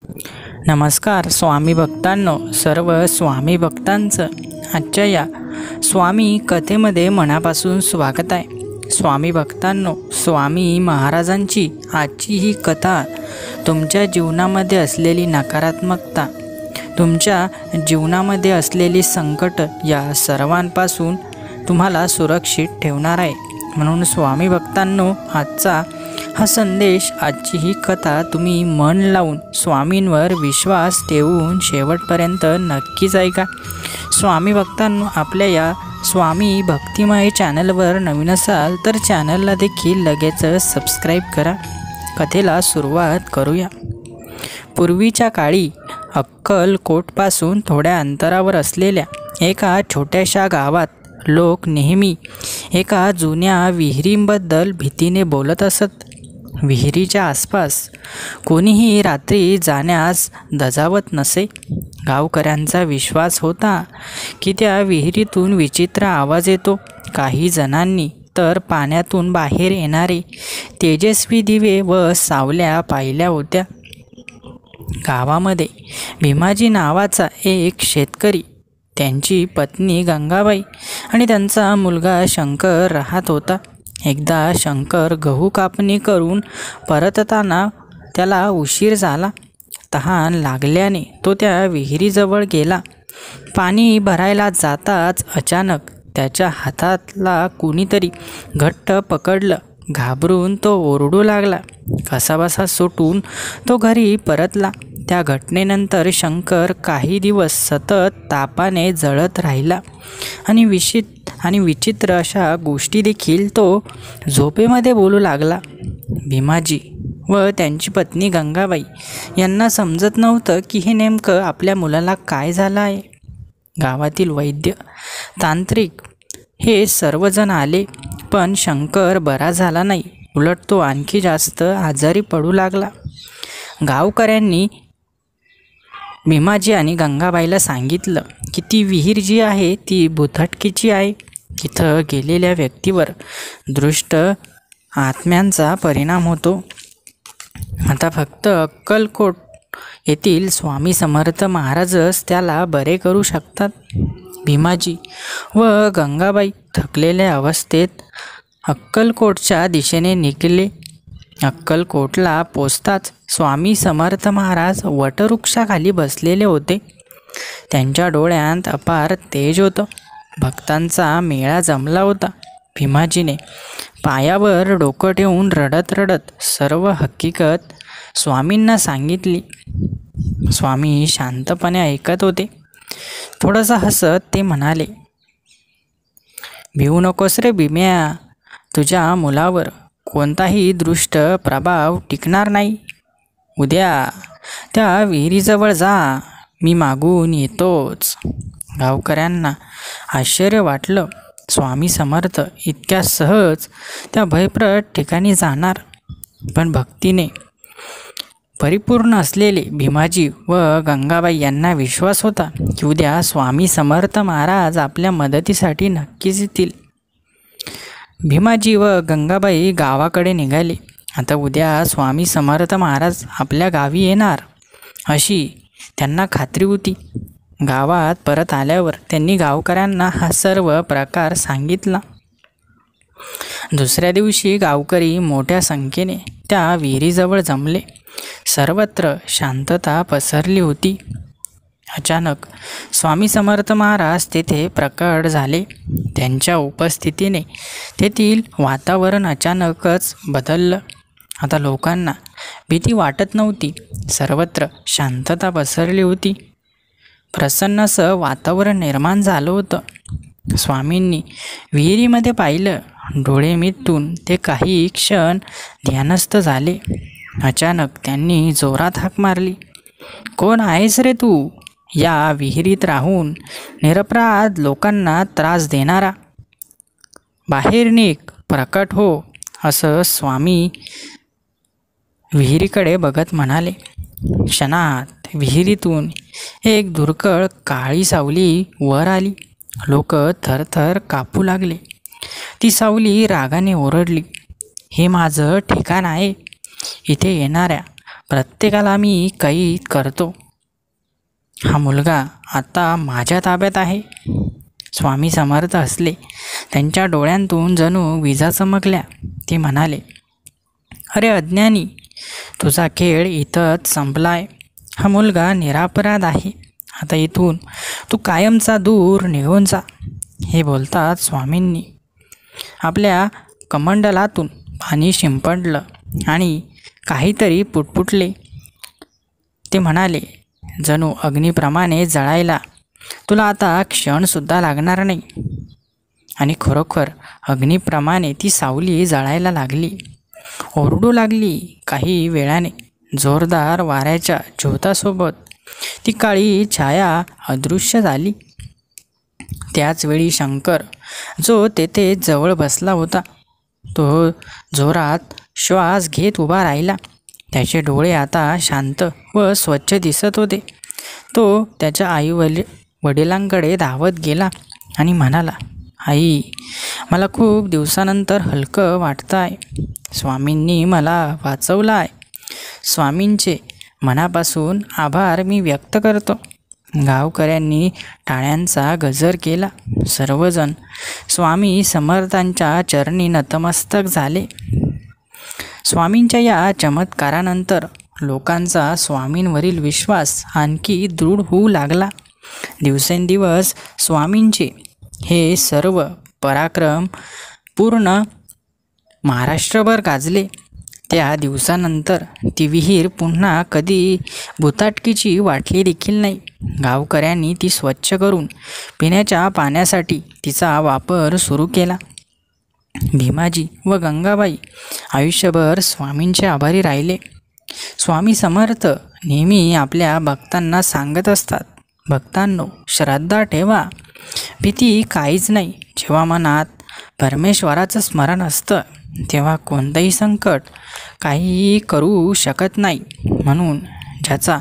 नमस्कार स्वामी भक्तांनो, सर्व स्वामी भक्तांचं आजच्या या स्वामी कथेमध्ये मनापासून स्वागत आहे। स्वामी भक्तांनो, स्वामी महाराजांची आजची ही कथा तुमच्या जीवनामध्ये असलेली नकारात्मकता, तुमच्या जीवनामध्ये असलेली संकट या सर्वांपासून तुम्हाला सुरक्षित ठेवणार आहे। म्हणून स्वामी भक्तांनो, आजचा हा संदेश, आजची ही कथा तुम्ही मन लावून स्वामींवर विश्वास ठेवून शेवटपर्यंत नक्कीच ऐका। स्वामी भक्तांनो, आपल्या या स्वामी भक्तिमय चॅनलवर नवीन असाल तर चॅनलला देखील लगेच सबस्क्राईब करा। कथेला सुरुवात करूया। पूर्वीच्या काळी अक्कलकोटपासून थोड्या अंतरावर असलेल्या एका छोट्याशा गावात लोक नेहमी एका जुन्या विहिरीबद्दल भीतीने बोलत असत। विहिरीच्या आसपास कोणीही रात्री जाण्यास धजावत नसे। गावकऱ्यांचा विश्वास होता की त्या विहिरीतून विचित्र आवाज येतो। काही जणांनी तर पाण्यातून बाहेर येणारे तेजस्वी दिवे व सावल्या पाहिल्या होत्या। गावामध्ये भीमाजी नावाचा एक शेतकरी, त्यांची पत्नी गंगाबाई आणि त्यांचा मुलगा शंकर राहत होता। एकदा शंकर गहू कापणी करून परतताना त्याला उशीर झाला। तहान लागल्याने तो त्या विहिरीजवळ गेला। पाणी भरायला जाताच अचानक त्याच्या हातातला कुणीतरी घट्ट पकडलं। घाबरून तो ओरडू लागला। कसाबसा सुटून तो घरी परतला। त्या घटनेनंतर शंकर काही दिवस सतत तापाने जळत राहिला आणि विचित्र अशा गोष्टी देखील तो झोपेमध्ये बोलू लागला। भीमाजी व त्यांची पत्नी गंगाबाई यांना समजत नव्हतं की हे नेमकं आपल्या मुलाला काय झालं आहे। गावातील वैद्य, तांत्रिक हे सर्वजण आले, पण शंकर बरा झाला नाही। उलट तो आणखी जास्त आजारी पडू लागला। गावकऱ्यांनी भीमाजी आणि गंगाबाईला सांगितलं की ती विहीर जी आहे ती भुताटकीची आहे। तिथं गेलेल्या व्यक्तीवर दृष्ट आत्म्यांचा परिणाम होतो। आता फक्त अक्कलकोट येथील स्वामी समर्थ महाराजच त्याला बरे करू शकतात। भीमाजी व गंगाबाई थकलेल्या अवस्थेत अक्कलकोटच्या दिशेने निघाले। अक्कलकोटला पोचताच स्वामी समर्थ महाराज वटवृक्षाखाली बसलेले होते। त्यांच्या डोळ्यांत अपार तेज होतं। भक्तांचा मेळा जमला होता। भीमाजीने पायावर डोकं ठेवून रडत रडत सर्व हकीकत स्वामींना सांगितली। स्वामी शांतपणे ऐकत होते। थोडंसं हसत ते म्हणाले, भिवू नकोस रे भीम्या, तुझ्या मुलावर कोणताही दृष्ट प्रभाव टिकणार नाही। उद्या त्या विहिरीजवळ जा, मी मागून येतोच। गावकऱ्यांना आश्चर्य वाटलं। स्वामी समर्थ इतक्या सहज त्या भयप्रद ठिकाणी जाणार? पण भक्तीने परिपूर्ण असलेले भीमाजी व गंगाबाई यांना विश्वास होता की उद्या स्वामी समर्थ महाराज आपल्या मदतीसाठी नक्कीच येतील। भीमाजी व गंगाबाई गावाकडे निघाले। आता उद्या स्वामी समर्थ महाराज आपल्या गावी येणार अशी त्यांना खात्री होती। गावात परत आल्यावर त्यांनी गावकऱ्यांना हा सर्व प्रकार सांगितला। दुसऱ्या दिवशी गावकरी मोठ्या संख्येने त्या विहिरीजवळ जमले। सर्वत्र शांतता पसरली होती। अचानक स्वामी समर्थ महाराज तेथे प्रकट झाले। त्यांच्या उपस्थितीने तेथील वातावरण अचानकच बदललं। आता लोकांना भीती वाटत नव्हती। सर्वत्र शांतता पसरली होती। प्रसन्न असं वातावरण निर्माण झालं होतं। स्वामींनी विहिरीमध्ये पाहिलं। डोळे मिटून ते काही क्षण ध्यानस्थ झाले। अचानक त्यांनी जोरात हाक मारली, कोण आहेस रे तू, या विहिरीत राहून निरपराध लोकांना त्रास देणारा? बाहेर निघ, प्रकट हो, असं स्वामी विहिरीकडे बघत म्हणाले। क्षणात विहिरीतून एक धुरकळ काळी सावली वर आली। लोक थरथर कापू लागले। ती सावली रागाने ओरडली, हे माझं ठिकाण आहे। इथे येणाऱ्या प्रत्येकाला मी कैद करतो. हा मुलगा आता माझ्या ताब्यात आहे. स्वामी समर्थ हसले. त्यांच्या डोळ्यांतून जणू विजा चमकल्या. ते म्हणाले, अरे अज्ञानी, तुझा खेळ इथंच संपलाय. हा मुलगा निरपराध आहे. आता इथून तू कायमचा दूर निघून जा. हे बोलताच स्वामींनी आपल्या कमंडलातून पाणी शिंपडलं आणि काहीतरी पुटपुटले. ते म्हणाले, जणू अग्नीप्रमाणे जळायला तुला आता क्षणसुद्धा लागणार नाही. आणि खरोखर अग्नीप्रमाणे ती सावली जळायला लागली. ओरडू लागली. काही वेळाने जोरदार वाऱ्याच्या झोतासोबत ती काळी छाया अदृश्य झाली. त्याचवेळी शंकर, जो तेथे जवळ बसला होता, तो जोरात श्वास घेत उभा राहिला. त्याचे डोळे आता शांत व स्वच्छ दिसत होते. तो त्याच्या वडिलांकडे धावत गेला आणि म्हणाला, आई, मला खूप दिवसानंतर हलकं वाटतं आहे. स्वामींनी मला वाचवलं आहे. स्वामींचे मनापासून आभार मी व्यक्त करतो. गावकऱ्यांनी टाळ्यांचा गजर केला. सर्वजण स्वामी समर्थांच्या चरणी नतमस्तक झाले. स्वामींच्या या चमत्कारानंतर लोकांचा स्वामींवरील विश्वास आणखी दृढ होऊ लागला. दिवसेंदिवस स्वामींचे हे सर्व पराक्रम पूर्ण महाराष्ट्रभर गाजले. त्या दिवसानंतर ती विहीर पुन्हा कधी भुताटकीची वाटली देखील नाही. गावकऱ्यांनी ती स्वच्छ करून पिण्याच्या पाण्यासाठी तिचा वापर सुरू केला. भीमाजी व गंगाबाई आयुष्यभर स्वामींचे आभारी राहिले. स्वामी समर्थ नेहमी आपल्या भक्तांना सांगत असतात, भक्तांनो, श्रद्धा ठेवा, भीती काहीच नाही. जेव्हा मनात परमेश्वराचं स्मरण असतं तेव्हा कोणतंही संकट काहीही करू शकत नाही. म्हणून ज्याचा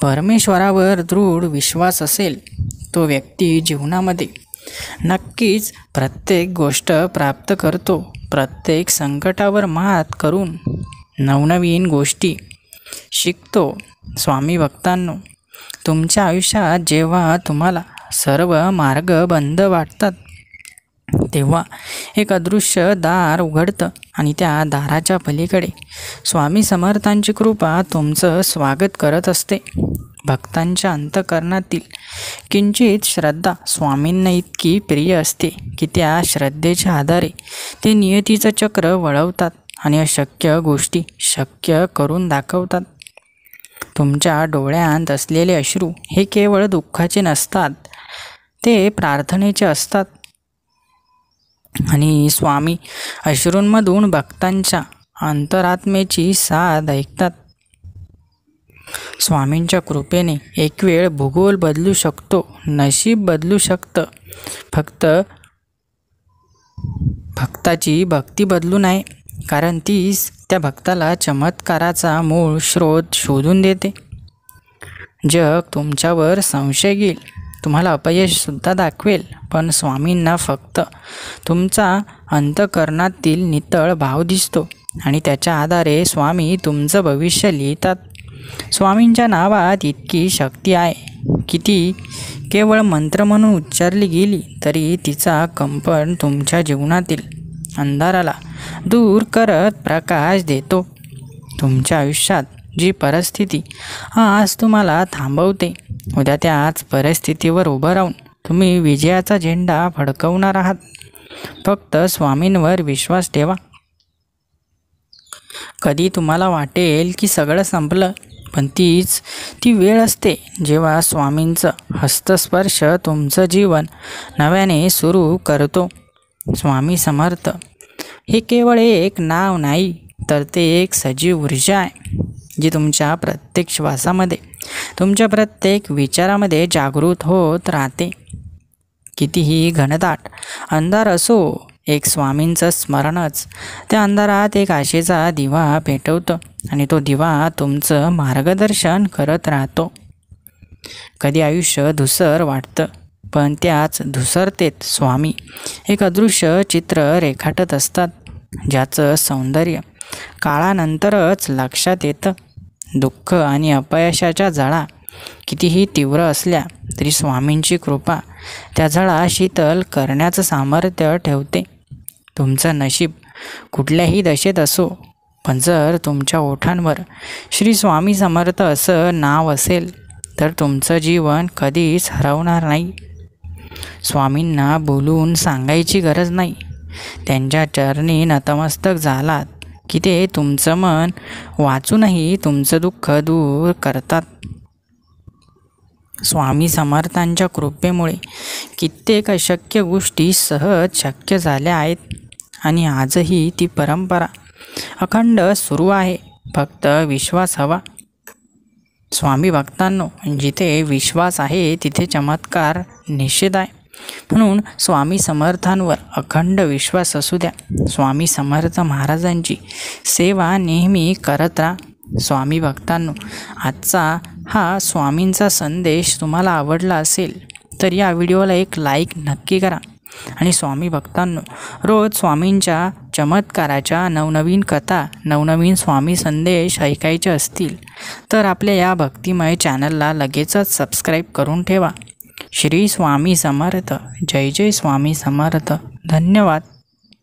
परमेश्वरावर दृढ विश्वास असेल तो व्यक्ती जीवनामध्ये नक्कीच प्रत्येक गोष्ट प्राप्त करतो. प्रत्येक संकटावर मात करून नवनवीन गोष्टी शिकतो. स्वामी भक्तांनो, तुमच्या आयुष्यात जेव्हा तुम्हाला सर्व मार्ग बंद वाटतात तेव्हा एक अदृश्य दार उघडतं आणि त्या दाराच्या पलीकडे स्वामी समर्थांची कृपा तुमचं स्वागत करत असते. भक्तांच्या अंतःकरणातील किंचित श्रद्धा स्वामींना इतकी प्रिय असते की त्या श्रद्धेच्या आधारे ते नियतीचं चक्र वळवतात आणि अशक्य गोष्टी शक्य करून दाखवतात. तुमच्या डोळ्यांत असलेले अश्रू हे केवळ दुःखाचे नसतात, ते प्रार्थनेचे असतात. आणि स्वामी अश्रूंमधून भक्तांच्या अंतरात्मेची साद ऐकतात. स्वामींच्या कृपेने एक वेळ भूगोल बदलू शकतो, नशीब बदलू शकतं. फक्त भक्ताची भक्ती बदलू नये, कारण तीच त्या भक्ताला चमत्काराचा मूळ स्रोत शोधून देते. जग तुमच्यावर संशय घेईल, तुम्हाला अपयशसुद्धा दाखवेल, पण स्वामींना फक्त तुमचा अंतःकरणातील नितळ भाव दिसतो आणि त्याच्या आधारे स्वामी तुमचं भविष्य लिहितात. स्वामींच्या नावात इतकी शक्ती आहे की ती केवळ मंत्र म्हणून उच्चारली गेली तरी तिचा कंपन तुमच्या जीवनातील अंधाराला दूर करत प्रकाश देतो. तुमच्या आयुष्यात जी परिस्थिती आज तुम्हाला थांबवते, उद्या त्याच परिस्थितीवर उभं राहून तुम्ही विजयाचा झेंडा फडकवणार आहात. फक्त स्वामींवर विश्वास ठेवा. कधी तुम्हाला वाटेल की सगळं संपलं, पण ती वेळ असते जेव्हा स्वामींचं हस्तस्पर्श तुमचं जीवन नव्याने सुरू करतो. स्वामी समर्थ हे केवळ एक नाव नाही, तर ते एक सजीव ऊर्जा आहे जी तुमच्या प्रत्येक श्वासामध्ये, तुमच्या प्रत्येक विचारामध्ये जागृत होत राहते. कितीही घनदाट अंधार असो, एक स्वामींचं स्मरणच त्या अंधारात एक आशेचा दिवा पेटवतं आणि तो दिवा तुमचं मार्गदर्शन करत राहतो. कधी आयुष्य धुसर वाटतं, पण त्याच धुसरतेत स्वामी एक अदृश्य चित्र रेखाटत असतात, ज्याचं सौंदर्य काळानंतरच लक्षात येतं. दुःख आणि अपयशाच्या झळा कितीही तीव्र असल्या तरी स्वामींची कृपा त्या झळा शीतल करण्याचं सामर्थ्य ठेवते. तुमचं नशीब कुठल्याही दशेत असो, पण जर तुमच्या ओठांवर श्री स्वामी समर्थ असं नाव असेल तर तुमचं जीवन कधीच हरवणार नाही. स्वामींना बोलून सांगायची गरज नाही. त्यांच्या चरणी नतमस्तक झालात की ते तुमचं मन वाचूनही तुमचं दुःख दूर करतात. स्वामी समर्थांच्या कृपेमुळे कित्येक अशक्य गोष्टी सहज शक्य झाल्या आहेत आणि आजही ती परंपरा अखंड सुरू आहे. फक्त विश्वास हवा. स्वामी भक्तांनो, जिथे विश्वास आहे तिथे चमत्कार निश्चित आहे. म्हणून स्वामी समर्थांवर अखंड विश्वास असू द्या. स्वामी समर्थ महाराजांची सेवा नेहमी करत राहा. स्वामी भक्तांनो, आजचा हा स्वामींचा संदेश तुम्हाला आवडला असेल तर या व्हिडिओला एक लाईक नक्की करा. आणि स्वामी भक्तांनो, रोज स्वामींच्या चमत्काराच्या नवनवीन कथा, नवनवीन स्वामी संदेश ऐकायचे असतील तर आपल्या या भक्तिमय चॅनलला लगेचच सबस्क्राईब करून ठेवा. श्री स्वामी समर्थ. जय जय स्वामी समर्थ. धन्यवाद.